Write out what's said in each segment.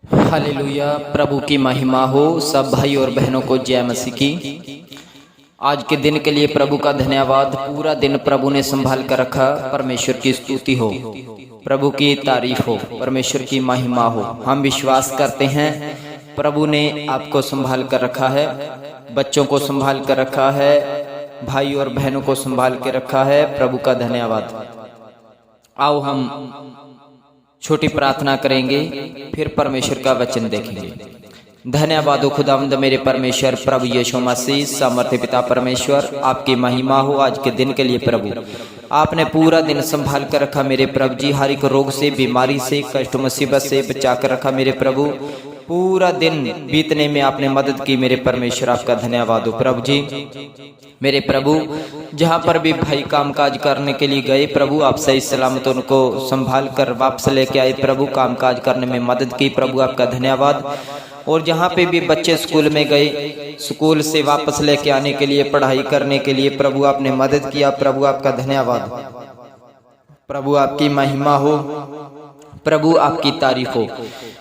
Hallelujah. प्रभु की महिमा हो। सब भाई और बहनों को जय मसीह की। आज के दिन के लिए प्रभु का धन्यवाद। पूरा दिन प्रभु ने संभाल कर रखा। परमेश्वर की स्तुति हो, प्रभु की तारीफ हो, परमेश्वर की महिमा हो। हम विश्वास करते हैं प्रभु ने आपको संभाल कर रखा है, बच्चों को संभाल कर रखा है, भाई और बहनों को संभाल के रखा है। प्रभु का धन्यवाद। आओ हम छोटी प्रार्थना करेंगे, फिर परमेश्वर का वचन देखेंगे। धन्यवाद हो खुदावंद मेरे परमेश्वर प्रभु यीशु मसीह सामर्थ्य पिता परमेश्वर, आपकी महिमा हो आज के दिन के लिए। प्रभु आपने पूरा दिन संभाल कर रखा मेरे प्रभु जी। हर एक रोग से, बीमारी से, कष्ट मुसीबत से बचा कर रखा मेरे प्रभु। पूरा दिन बीतने में आपने मदद की मेरे परमेश्वर, आपका धन्यवाद हो प्रभु जी। मेरे प्रभु जहाँ पर भी भाई कामकाज करने के लिए गए प्रभु, आप सही सलामत उनको संभाल कर वापस लेके आए प्रभु। कामकाज करने में मदद की प्रभु, आपका धन्यवाद। और जहाँ पे भी बच्चे स्कूल में गए, स्कूल से वापस लेके आने के लिए, पढ़ाई करने के लिए प्रभु आपने मदद किया प्रभु, आपका धन्यवाद। प्रभु आपकी महिमा हो, प्रभु आपकी तारीफ हो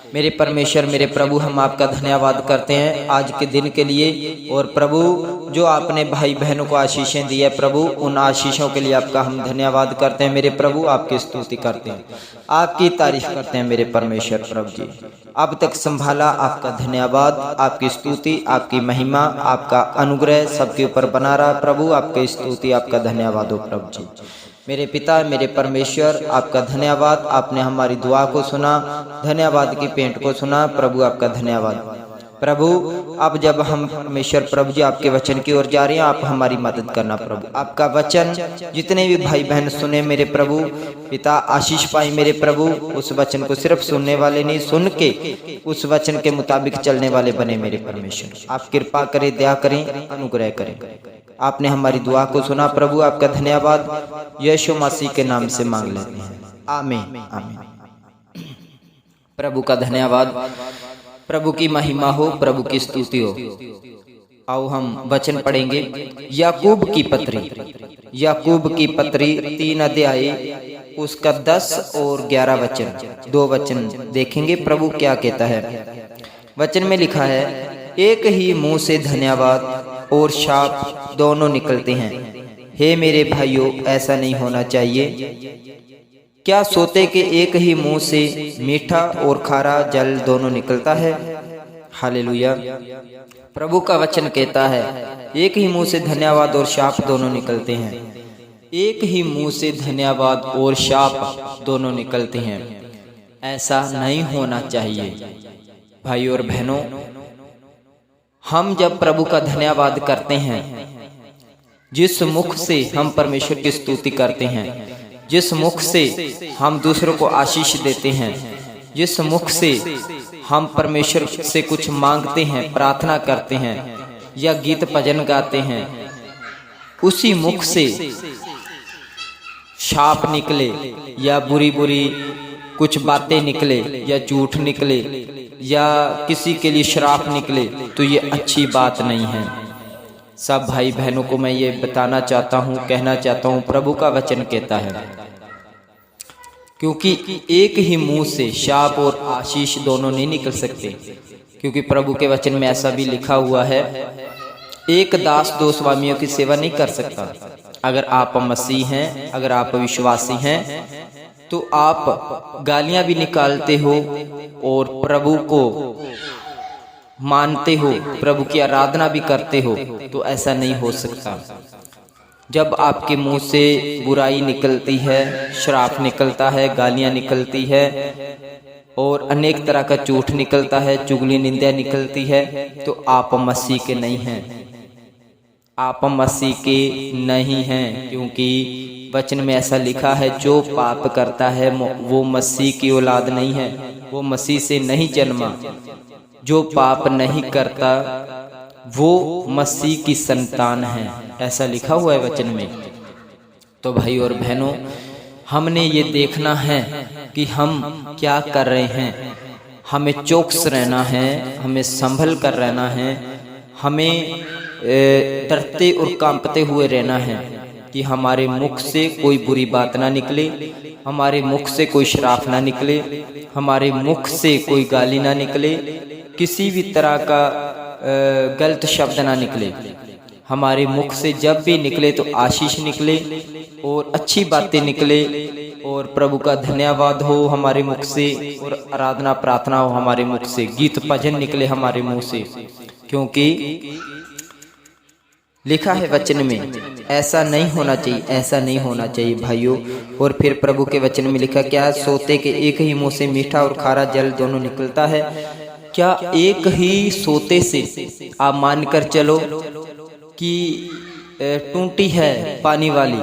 मेरे परमेश्वर मेरे प्रभु। हम आपका धन्यवाद करते हैं आज के दिन के लिए। और प्रभु जो आपने भाई बहनों को आशीषें दी है प्रभु, उन आशीषों के लिए आपका हम धन्यवाद करते हैं मेरे प्रभु। आपकी स्तुति करते हैं, आपकी तारीफ करते हैं मेरे परमेश्वर प्रभु जी। अब तक संभाला, आपका धन्यवाद, आपकी स्तुति, आपकी महिमा, आपका अनुग्रह सबके ऊपर बना रहा प्रभु। आपकी स्तुति, आपका धन्यवाद हो प्रभु जी। मेरे पिता मेरे परमेश्वर, आपका धन्यवाद। आपने हमारी दुआ को सुना, धन्यवाद की पेंट को सुना प्रभु, आपका धन्यवाद। प्रभु अब जब हम परमेश्वर प्रभु जी आपके वचन की ओर जा रहे हैं, आप हमारी मदद करना प्रभु। आपका वचन जितने भी भाई बहन सुने मेरे प्रभु पिता, आशीष पाए मेरे प्रभु। उस वचन को सिर्फ सुनने वाले नहीं, सुन के उस वचन के मुताबिक चलने वाले बने मेरे परमेश्वर। आप कृपा करें, दया करें, अनुग्रह करें। आपने हमारी दुआ को सुना प्रभु, आपका धन्यवाद। यीशु मसीह के नाम से मांग लेते हैं, आमीन आमीन। प्रभु का धन्यवाद, प्रभु की महिमा हो, प्रभु की स्तुति हो। आओ हम वचन पढ़ेंगे। याकूब की पत्री, याकूब की पत्री 3 अध्याय उसका 10 और 11 वचन, 2 वचन देखेंगे प्रभु क्या कहता है। वचन में लिखा है, एक ही मुंह से धन्यवाद और शाप दोनों निकलते हैं। हे मेरे भाइयों, ऐसा नहीं होना चाहिए। क्या सोते के एक ही मुंह से मीठा और खारा जल दोनों निकलता है। हालेलुया। प्रभु का वचन कहता है, एक ही मुंह से धन्यवाद और शाप दोनों निकलते हैं। एक ही मुंह से धन्यवाद और शाप दोनों निकलते हैं। ऐसा नहीं होना चाहिए भाई और बहनों। हम जब प्रभु का धन्यवाद करते हैं, जिस मुख से हम परमेश्वर की स्तुति करते हैं, जिस मुख से हम दूसरों को आशीष देते हैं, जिस मुख से हम परमेश्वर से कुछ मांगते हैं, प्रार्थना करते हैं या गीत भजन गाते हैं, उसी मुख से शाप निकले या बुरी बुरी कुछ बातें निकले या झूठ निकले या किसी के लिए श्राप निकले, तो ये अच्छी बात नहीं है। सब भाई बहनों को मैं ये बताना चाहता हूँ, कहना चाहता हूँ, प्रभु का वचन कहता है, क्योंकि एक ही मुंह से शाप और आशीष दोनों नहीं निकल सकते। क्योंकि प्रभु के वचन में ऐसा भी लिखा हुआ है, एक दास 2 स्वामियों की सेवा नहीं कर सकता। अगर आप मसीह हैं, अगर आप विश्वासी हैं, तो आप गालियां भी निकालते हो और प्रभु को मानते हो, प्रभु की आराधना भी करते हो, तो ऐसा नहीं हो सकता। जब आपके मुंह से बुराई निकलती है, श्राप निकलता है, गालियां निकलती है और अनेक तरह का झूठ निकलता है, चुगली निंदा निकलती है, तो आप मसीह के नहीं हैं, आप मसीह के नहीं हैं। क्योंकि वचन में ऐसा लिखा है, जो पाप करता है वो मसीह की औलाद नहीं है, वो मसीह से नहीं जन्मा। जो पाप नहीं करता वो मसीह की संतान है, ऐसा लिखा हुआ है वचन में। तो भाई और बहनों, हमने ये देखना है कि हम क्या कर रहे हैं। हमें चौकस रहना है, हमें संभल कर रहना है, हमें डरते और कांपते हुए रहना है कि हमारे मुख से कोई बुरी बात ना निकले, हमारे मुख से कोई श्राप ना निकले, हमारे मुख से कोई गाली ना निकले, किसी भी तरह का गलत शब्द ना निकले। हमारे मुख से जब भी निकले तो आशीष निकले और अच्छी बातें निकले और प्रभु का धन्यवाद हो हमारे मुख से और आराधना प्रार्थना हो हमारे मुख से, गीत भजन निकले हमारे मुंह से। क्योंकि लिखा है वचन में, ऐसा नहीं होना चाहिए, ऐसा नहीं होना चाहिए भाइयों। और फिर प्रभु के वचन में लिखा क्या, सोते के एक ही मुंह से मीठा और खारा जल दोनों निकलता है। क्या एक ही सोते से आप मानकर चलो कि टूंटी है पानी वाली,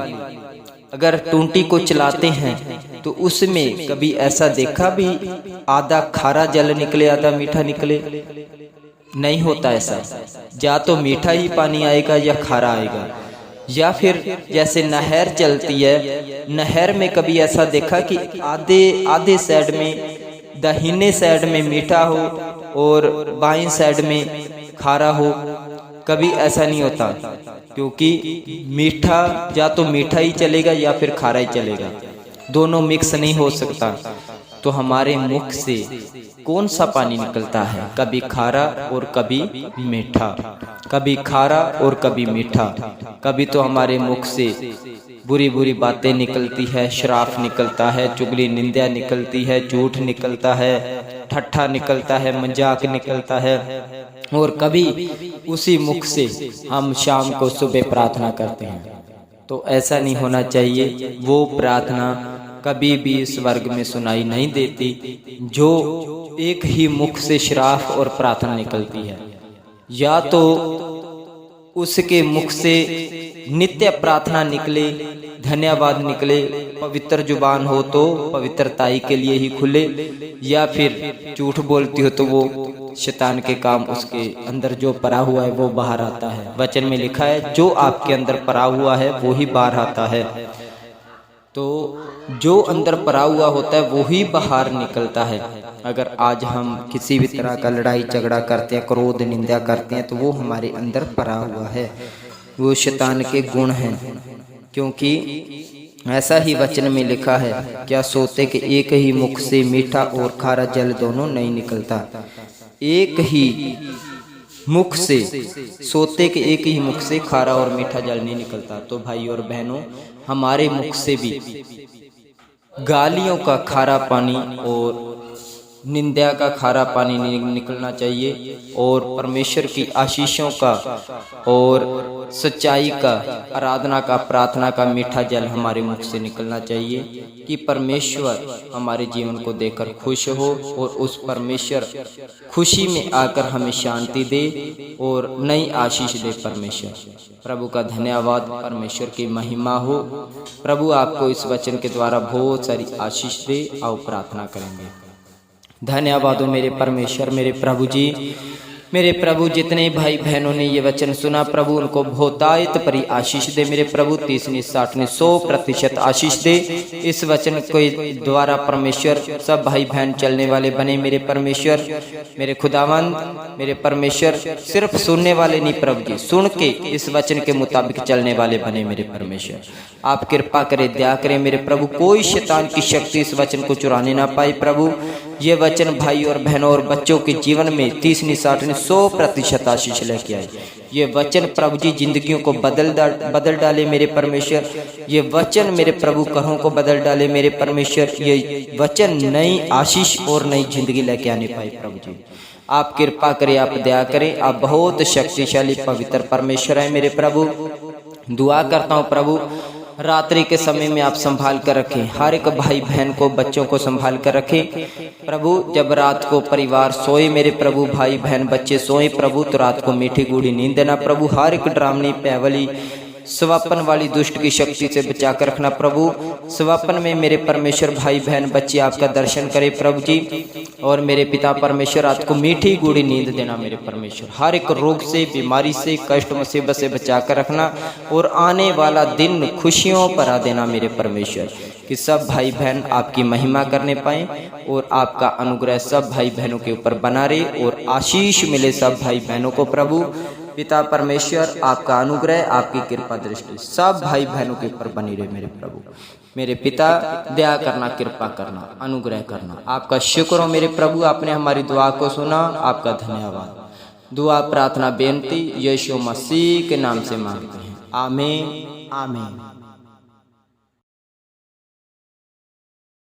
अगर टूंटी को चलाते हैं तो उसमें कभी ऐसा देखा भी आधा खारा जल निकले आधा मीठा निकले? नहीं होता ऐसा। या तो मीठा ही पानी आएगा या खारा आएगा। या फिर जैसे नहर चलती है, नहर में कभी ऐसा देखा कि आधे साइड में, दाहिने साइड में मीठा हो और बाएं साइड में खारा हो? कभी ऐसा नहीं होता, क्योंकि मीठा या तो मीठा ही चलेगा या फिर खारा ही चलेगा, दोनों मिक्स नहीं हो सकता। तो हमारे मुख से कौन सा पानी निकलता है? कभी खारा और कभी मीठा, कभी खारा और कभी मीठा। कभी तो हमारे मुख से बुरी बुरी बातें निकलती है, श्राप निकलता है, चुगली निंदा निकलती है, झूठ निकलता है, ठट्ठा निकलता है, मजाक निकलता है। और कभी उसी मुख से हम शाम को सुबह प्रार्थना करते हैं। तो ऐसा नहीं होना चाहिए। वो प्रार्थना कभी भी स्वर्ग में सुनाई नहीं देती जो एक ही मुख से श्राप और प्रार्थना निकलती है। या तो उसके मुख से नित्य प्रार्थना निकले, धन्यवाद निकले, पवित्र जुबान हो तो पवित्रताई के लिए ही खुले, या फिर झूठ बोलती हो तो वो शैतान के काम, उसके अंदर जो पड़ा हुआ है वो बाहर आता है। वचन में लिखा है जो आपके अंदर पड़ा हुआ है वो ही बाहर आता है। तो जो अंदर पड़ा हुआ होता है वो ही बाहर निकलता है। अगर आज हम किसी भी तरह का लड़ाई झगड़ा करते हैं, क्रोध निंदा करते हैं, तो वो हमारे अंदर पड़ा हुआ है, वो शैतान के गुण हैं। क्योंकि ऐसा ही वचन में लिखा है, क्या सोते के एक ही मुख से मीठा और खारा जल दोनों नहीं निकलता। एक ही मुख से, सोते के एक ही मुख से खारा और मीठा जल नहीं निकलता। तो भाई और बहनों, हमारे मुख से भी गालियों का खारा पानी और निंदा का खारा पानी निकलना चाहिए, और परमेश्वर की आशीषों का और सच्चाई का, आराधना का, प्रार्थना का मीठा जल हमारे मुख से निकलना चाहिए कि परमेश्वर हमारे जीवन को देखकर खुश हो और उस परमेश्वर खुशी में आकर हमें शांति दे और नई आशीष दे। परमेश्वर प्रभु का धन्यवाद, परमेश्वर की महिमा हो। प्रभु आपको इस वचन के द्वारा बहुत सारी आशीष दे। आओ प्रार्थना करेंगे। धन्यवाद हो मेरे परमेश्वर, मेरे प्रभु जी, मेरे प्रभु जितने भाई बहनों ने ये वचन सुना प्रभु उनको बहुतायत परी आशीष दे। मेरे प्रभु 30, 60, 100% आशीष दे। इस वचन के द्वारा परमेश्वर सब भाई बहन चलने वाले बने। मेरे परमेश्वर, मेरे खुदावंद, मेरे परमेश्वर सिर्फ सुनने वाले नहीं प्रभु जी, सुन के इस वचन के मुताबिक चलने वाले बने। मेरे परमेश्वर आप कृपा करें, दया करें मेरे प्रभु, कोई शैतान की शक्ति इस वचन को चुराने ना पाए। प्रभु ये वचन भाई और बहनों और बच्चों के जीवन में 30, 60, 100% आशीष लेके आए। ये वचन प्रभु जी जिंदगियों को बदल डाले मेरे परमेश्वर। ये वचन मेरे प्रभु घरों को बदल डाले मेरे परमेश्वर। ये वचन नई आशीष और नई जिंदगी लेके आने पाए। प्रभु जी आप कृपा करें, आप दया करें। आप बहुत शक्तिशाली पवित्र परमेश्वर है मेरे प्रभु। दुआ करता हूँ प्रभु रात्रि के समय में आप संभाल कर रखें, हर एक भाई बहन को, बच्चों को संभाल कर रखें प्रभु। जब रात को परिवार सोए मेरे प्रभु, भाई बहन बच्चे सोए प्रभु, तो रात को मीठी गूढ़ी नींद देना प्रभु। हर एक ड्रामनी पैवली स्वप्न वाली दुष्ट की शक्ति से बचा कर रखना प्रभु। स्वप्न में मेरे परमेश्वर भाई बहन बच्चे आपका दर्शन करे प्रभु जी। और मेरे पिता परमेश्वर रात को मीठी गूढ़ी नींद देना मेरे परमेश्वर। हर एक रोग से, बीमारी से, कष्ट मुसीबत से बचा कर रखना और आने वाला दिन खुशियों भरा देना मेरे परमेश्वर, कि सब भाई बहन आपकी महिमा करने पाए और आपका अनुग्रह सब भाई बहनों के ऊपर बना रहे और आशीष मिले सब भाई बहनों को प्रभु। पिता परमेश्वर आपका अनुग्रह, आपकी कृपा दृष्टि सब भाई बहनों के ऊपर बनी रहे मेरे प्रभु। मेरे पिता दया करना, कृपा करना, अनुग्रह करना। आपका शुक्र हो मेरे प्रभु, आपने हमारी दुआ को सुना, आपका धन्यवाद। दुआ प्रार्थना बेनती यीशु मसीह के नाम से मांगते हैं, आमीन आमीन।